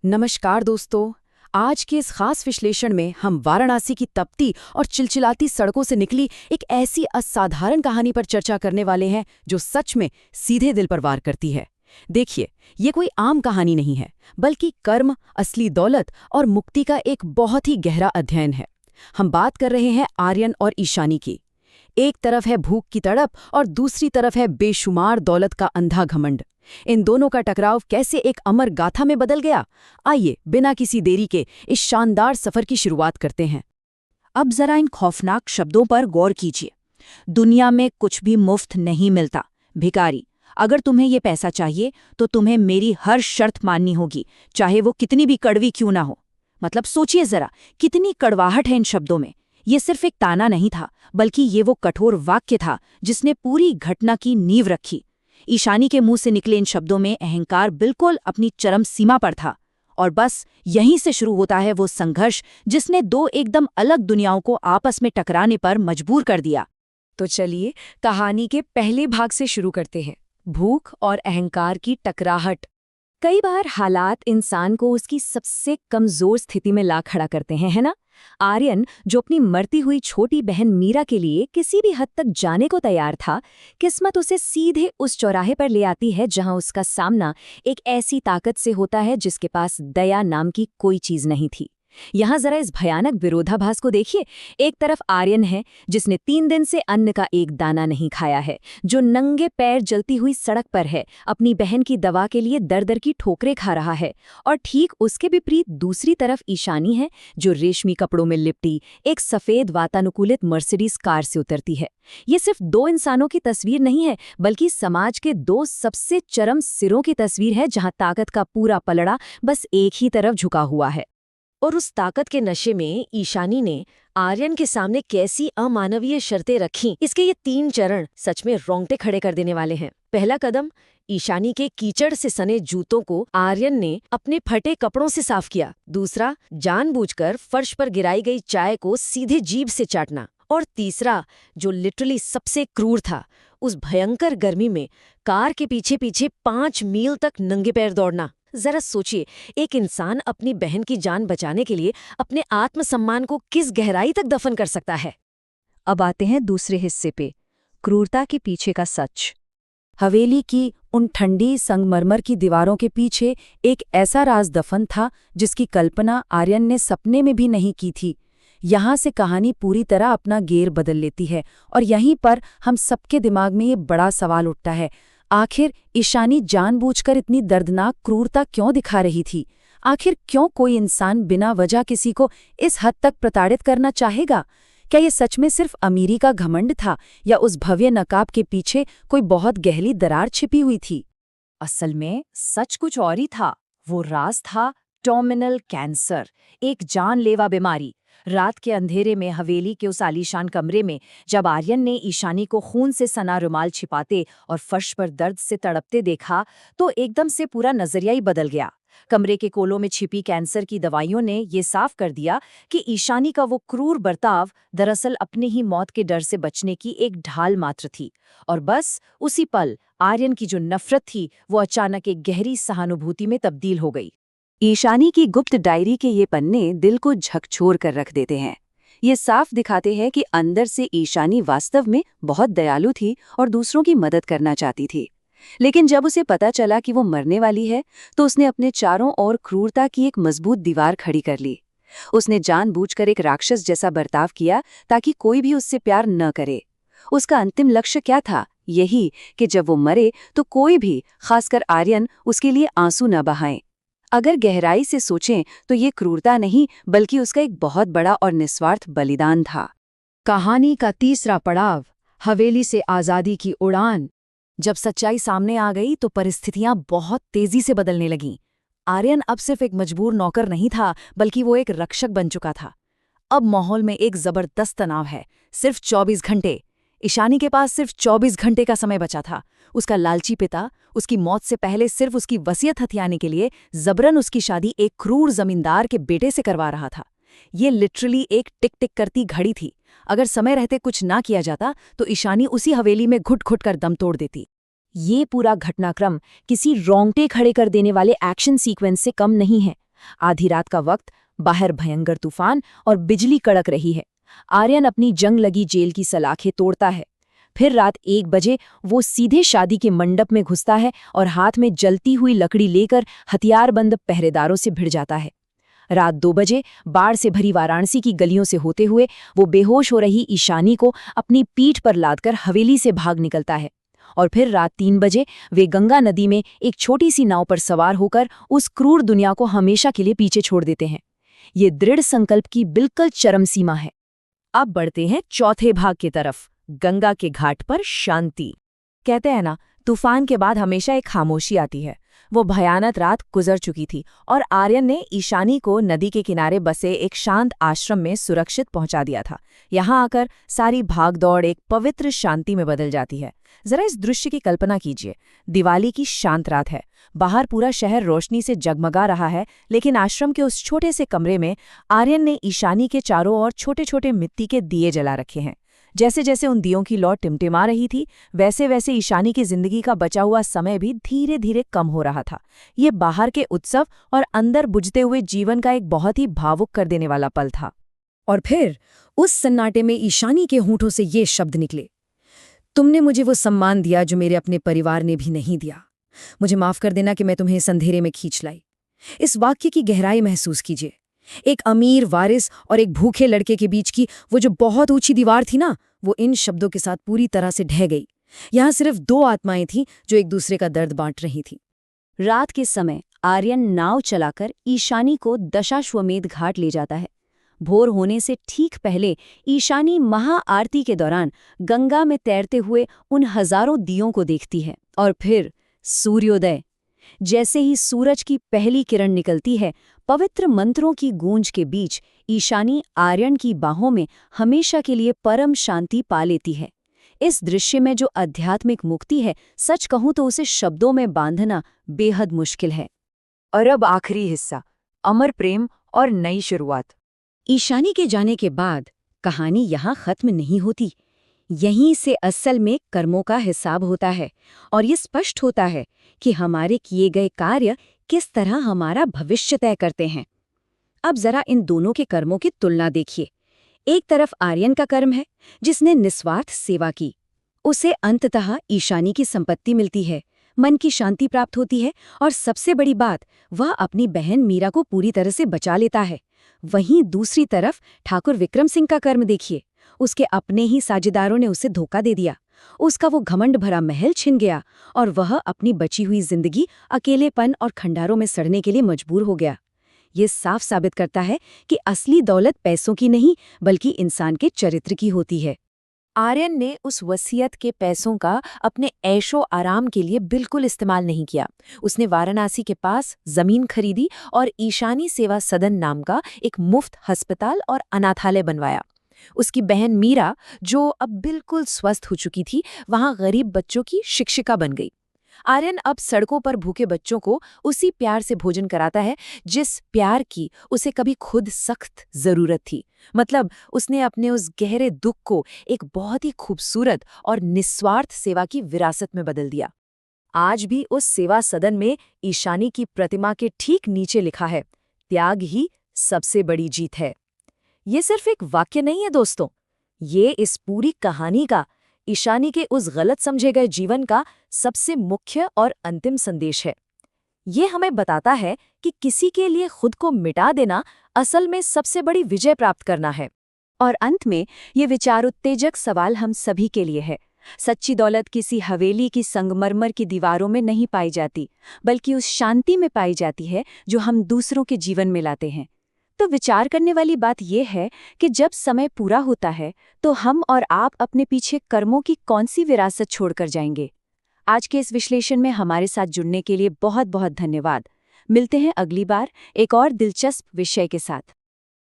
नमस्कार दोस्तों। आज के इस खास विश्लेषण में हम वाराणसी की तपती और चिलचिलाती सड़कों से निकली एक ऐसी असाधारण कहानी पर चर्चा करने वाले हैं जो सच में सीधे दिल पर वार करती है। देखिए, ये कोई आम कहानी नहीं है, बल्कि कर्म, असली दौलत और मुक्ति का एक बहुत ही गहरा अध्ययन है। हम बात कर रहे हैं आर्यन और ईशानी की। एक तरफ है भूख की तड़प और दूसरी तरफ है बेशुमार दौलत का अंधा घमंड। इन दोनों का टकराव कैसे एक अमर गाथा में बदल गया, आइए बिना किसी देरी के इस शानदार सफर की शुरुआत करते हैं। अब जरा इन खौफनाक शब्दों पर गौर कीजिए। दुनिया में कुछ भी मुफ्त नहीं मिलता। भिखारी, अगर तुम्हें ये पैसा चाहिए तो तुम्हें मेरी हर शर्त माननी होगी, चाहे वो कितनी भी कड़वी क्यों ना हो। मतलब सोचिए जरा, कितनी कड़वाहट है इन शब्दों में। ये सिर्फ एक ताना नहीं था, बल्कि ये वो कठोर वाक्य था जिसने पूरी घटना की नींव रखी। ईशानी के मुंह से निकले इन शब्दों में अहंकार बिल्कुल अपनी चरम सीमा पर था। और बस यहीं से शुरू होता है वो संघर्ष जिसने दो एकदम अलग दुनियाओं को आपस में टकराने पर मजबूर कर दिया। तो चलिए कहानी के पहले भाग से शुरू करते हैं, भूख और अहंकार की टकराहट। कई बार हालात इंसान को उसकी सबसे कमजोर स्थिति में ला खड़ा करते हैं, है ना? आर्यन, जो अपनी मरती हुई छोटी बहन मीरा के लिए किसी भी हद तक जाने को तैयार था, किस्मत उसे सीधे उस चौराहे पर ले आती है जहां उसका सामना एक ऐसी ताकत से होता है जिसके पास दया नाम की कोई चीज नहीं थी। यहाँ जरा इस भयानक विरोधाभास को देखिए। एक तरफ आर्यन है जिसने 3 दिन से अन्न का एक दाना नहीं खाया है, जो नंगे पैर जलती हुई सड़क पर है, अपनी बहन की दवा के लिए दर दर की ठोकरें खा रहा है। और ठीक उसके विपरीत दूसरी तरफ ईशानी है, जो रेशमी कपड़ों में लिपटी एक सफेद वातानुकूलित मर्सिडीज कार से उतरती है। ये सिर्फ दो इंसानों की तस्वीर नहीं है, बल्कि समाज के दो सबसे चरम सिरों की तस्वीर है, जहां ताकत का पूरा पलड़ा बस एक ही तरफ झुका हुआ है। और उस ताकत के नशे में ईशानी ने आर्यन के सामने कैसी अमानवीय शर्तें रखीं, इसके ये 3 चरण सच में रोंगटे खड़े कर देने वाले हैं। पहला कदम, ईशानी के कीचड़ से सने जूतों को आर्यन ने अपने फटे कपड़ों से साफ किया। दूसरा, जानबूझकर फर्श पर गिराई गई चाय को सीधे जीभ से चाटना। और तीसरा, जो लिटरली सबसे क्रूर था, उस भयंकर गर्मी में कार के पीछे पीछे 5 मील तक नंगे पैर दौड़ना। जरा सोचिए, एक इंसान अपनी बहन की जान बचाने के लिए अपने आत्मसम्मान को किस गहराई तक दफन कर सकता है। अब आते हैं दूसरे हिस्से पे, क्रूरता के पीछे का सच। हवेली की उन ठंडी संगमरमर की दीवारों के पीछे एक ऐसा राज दफन था जिसकी कल्पना आर्यन ने सपने में भी नहीं की थी। यहाँ से कहानी पूरी तरह अपना गेर बदल लेती है और यहीं पर हम सबके दिमाग में ये बड़ा सवाल उठता है, आखिर ईशानी जानबूझकर इतनी दर्दनाक क्रूरता क्यों दिखा रही थी? आखिर क्यों कोई इंसान बिना वजह किसी को इस हद तक प्रताड़ित करना चाहेगा? क्या ये सच में सिर्फ अमीरी का घमंड था, या उस भव्य नकाब के पीछे कोई बहुत गहरी दरार छिपी हुई थी? असल में सच कुछ और ही था। वो राज था टर्मिनल कैंसर, एक जानलेवा बीमारी। रात के अंधेरे में हवेली के उस आलीशान कमरे में जब आर्यन ने ईशानी को खून से सना रुमाल छिपाते और फर्श पर दर्द से तड़पते देखा, तो एकदम से पूरा नजरिया ही बदल गया। कमरे के कोलों में छिपी कैंसर की दवाइयों ने ये साफ कर दिया कि ईशानी का वो क्रूर बर्ताव दरअसल अपने ही मौत के डर से बचने की एक ढाल मात्र थी। और बस उसी पल आर्यन की जो नफरत थी, वो अचानक एक गहरी सहानुभूति में तब्दील हो गई। ईशानी की गुप्त डायरी के ये पन्ने दिल को झकझोर कर रख देते हैं। ये साफ दिखाते हैं कि अंदर से ईशानी वास्तव में बहुत दयालु थी और दूसरों की मदद करना चाहती थी। लेकिन जब उसे पता चला कि वो मरने वाली है, तो उसने अपने चारों ओर क्रूरता की एक मजबूत दीवार खड़ी कर ली। उसने जानबूझकर एक राक्षस जैसा बर्ताव किया ताकि कोई भी उससे प्यार न करे। उसका अंतिम लक्ष्य क्या था? यही कि जब वो मरे तो कोई भी, खासकर आर्यन, उसके लिए आंसू न बहाए। अगर गहराई से सोचें तो ये क्रूरता नहीं, बल्कि उसका एक बहुत बड़ा और निस्वार्थ बलिदान था। कहानी का तीसरा पड़ाव, हवेली से आज़ादी की उड़ान। जब सच्चाई सामने आ गई तो परिस्थितियां बहुत तेजी से बदलने लगीं। आर्यन अब सिर्फ एक मजबूर नौकर नहीं था, बल्कि वो एक रक्षक बन चुका था। अब माहौल में एक जबरदस्त तनाव है। सिर्फ 24 घंटे, ईशानी के पास सिर्फ 24 घंटे का समय बचा था। उसका लालची पिता उसकी मौत से पहले सिर्फ उसकी वसीयत हथियाने के लिए जबरन उसकी शादी एक क्रूर जमींदार के बेटे से करवा रहा था। ये लिटरली एक टिक टिक करती घड़ी थी। अगर समय रहते कुछ ना किया जाता तो ईशानी उसी हवेली में घुट घुट कर दम तोड़ देती। ये पूरा घटनाक्रम किसी रोंगटे खड़े कर देने वाले एक्शन सीक्वेंस से कम नहीं है। आधी रात का वक्त, बाहर भयंकर तूफान और बिजली कड़क रही है। आर्यन अपनी जंग लगी जेल की सलाखें तोड़ता है। फिर रात 1 बजे वो सीधे शादी के मंडप में घुसता है और हाथ में जलती हुई लकड़ी लेकर हथियारबंद पहरेदारों से भिड़ जाता है। रात 2 बजे बाढ़ से भरी वाराणसी की गलियों से होते हुए वो बेहोश हो रही ईशानी को अपनी पीठ पर लादकर हवेली से भाग निकलता है। और फिर रात 3 बजे वे गंगा नदी में एक छोटी सी नाव पर सवार होकर उस क्रूर दुनिया को हमेशा के लिए पीछे छोड़ देते हैं। ये दृढ़ संकल्प की बिल्कुल चरम सीमा है। अब बढ़ते हैं चौथे भाग की तरफ, गंगा के घाट पर शांति। कहते हैं ना, तूफान के बाद हमेशा एक खामोशी आती है। वो भयानक रात गुजर चुकी थी और आर्यन ने ईशानी को नदी के किनारे बसे एक शांत आश्रम में सुरक्षित पहुंचा दिया था। यहाँ आकर सारी भागदौड़ एक पवित्र शांति में बदल जाती है। जरा इस दृश्य की कल्पना कीजिए। दिवाली की शांत रात है, बाहर पूरा शहर रोशनी से जगमगा रहा है, लेकिन आश्रम के उस छोटे से कमरे में आर्यन ने ईशानी के चारों ओर छोटे छोटे मिट्टी के दिए जला रखे हैं। जैसे जैसे उन दियों की लौ टिमटिमा रही थी, वैसे वैसे ईशानी की जिंदगी का बचा हुआ समय भी धीरे धीरे कम हो रहा था। ये बाहर के उत्सव और अंदर बुझते हुए जीवन का एक बहुत ही भावुक कर देने वाला पल था। और फिर उस सन्नाटे में ईशानी के होंठों से ये शब्द निकले, तुमने मुझे वो सम्मान दिया जो मेरे अपने परिवार ने भी नहीं दिया। मुझे माफ कर देना कि मैं तुम्हें इस अंधेरे में खींच लाई। इस वाक्य की गहराई महसूस कीजिए। एक अमीर वारिस और एक भूखे लड़के के बीच की वो जो बहुत ऊंची दीवार थी ना, वो इन शब्दों के साथ पूरी तरह से ढह गई। यहाँ सिर्फ 2 आत्माएं थीं जो एक दूसरे का दर्द बांट रही थीं। रात के समय आर्यन नाव चलाकर ईशानी को दशाश्वमेध घाट ले जाता है। भोर होने से ठीक पहले ईशानी महाआरती के दौरान गंगा में तैरते हुए उन हजारों दियों को देखती है। और फिर सूर्योदय। जैसे ही सूरज की पहली किरण निकलती है, पवित्र मंत्रों की गूंज के बीच ईशानी आर्यन की बाहों में हमेशा के लिए परम शांति पा लेती है। इस दृश्य में जो आध्यात्मिक मुक्ति है, सच कहूं तो उसे शब्दों में बांधना बेहद मुश्किल है। और अब आखिरी हिस्सा, अमर प्रेम और नई शुरुआत। ईशानी के जाने के बाद कहानी यहाँ खत्म नहीं होती। यहीं से असल में कर्मों का हिसाब होता है और ये स्पष्ट होता है कि हमारे किए गए कार्य किस तरह हमारा भविष्य तय करते हैं। अब जरा इन दोनों के कर्मों की तुलना देखिए। एक तरफ आर्यन का कर्म है, जिसने निस्वार्थ सेवा की। उसे अंततः ईशानी की संपत्ति मिलती है, मन की शांति प्राप्त होती है और सबसे बड़ी बात, वह अपनी बहन मीरा को पूरी तरह से बचा लेता है। वहीं दूसरी तरफ ठाकुर विक्रम सिंह का कर्म देखिए। उसके अपने ही साझेदारों ने उसे धोखा दे दिया। उसका वो घमंड भरा महल छिन गया और वह अपनी बची हुई जिंदगी अकेलेपन और खंडारों में सड़ने के लिए मजबूर हो गया। ये साफ साबित करता है कि असली दौलत पैसों की नहीं, बल्कि इंसान के चरित्र की होती है। आर्यन ने उस वसीयत के पैसों का अपने ऐशो आराम के लिए बिल्कुल इस्तेमाल नहीं किया। उसने वाराणसी के पास जमीन खरीदी और ईशानी सेवा सदन नाम का एक मुफ्त अस्पताल और अनाथालय बनवाया। उसकी बहन मीरा, जो अब बिल्कुल स्वस्थ हो चुकी थी, वहां गरीब बच्चों की शिक्षिका बन गई। आर्यन अब सड़कों पर भूखे बच्चों को उसी प्यार से भोजन कराता है जिस प्यार की उसे कभी खुद सख्त जरूरत थी। मतलब उसने अपने उस गहरे दुख को एक बहुत ही खूबसूरत और निस्वार्थ सेवा की विरासत में बदल दिया। आज भी उस सेवा सदन में ईशानी की प्रतिमा के ठीक नीचे लिखा है, त्याग ही सबसे बड़ी जीत है। ये सिर्फ एक वाक्य नहीं है दोस्तों, ये इस पूरी कहानी का, ईशानी के उस गलत समझे गए जीवन का सबसे मुख्य और अंतिम संदेश है। ये हमें बताता है कि किसी के लिए खुद को मिटा देना असल में सबसे बड़ी विजय प्राप्त करना है। और अंत में ये विचार उत्तेजक सवाल हम सभी के लिए है। सच्ची दौलत किसी हवेली की संगमरमर की दीवारों में नहीं पाई जाती, बल्कि उस शांति में पाई जाती है जो हम दूसरों के जीवन में लाते हैं। तो विचार करने वाली बात यह है कि जब समय पूरा होता है तो हम और आप अपने पीछे कर्मों की कौन सी विरासत छोड़कर जाएंगे। आज के इस विश्लेषण में हमारे साथ जुड़ने के लिए बहुत बहुत धन्यवाद। मिलते हैं अगली बार एक और दिलचस्प विषय के साथ।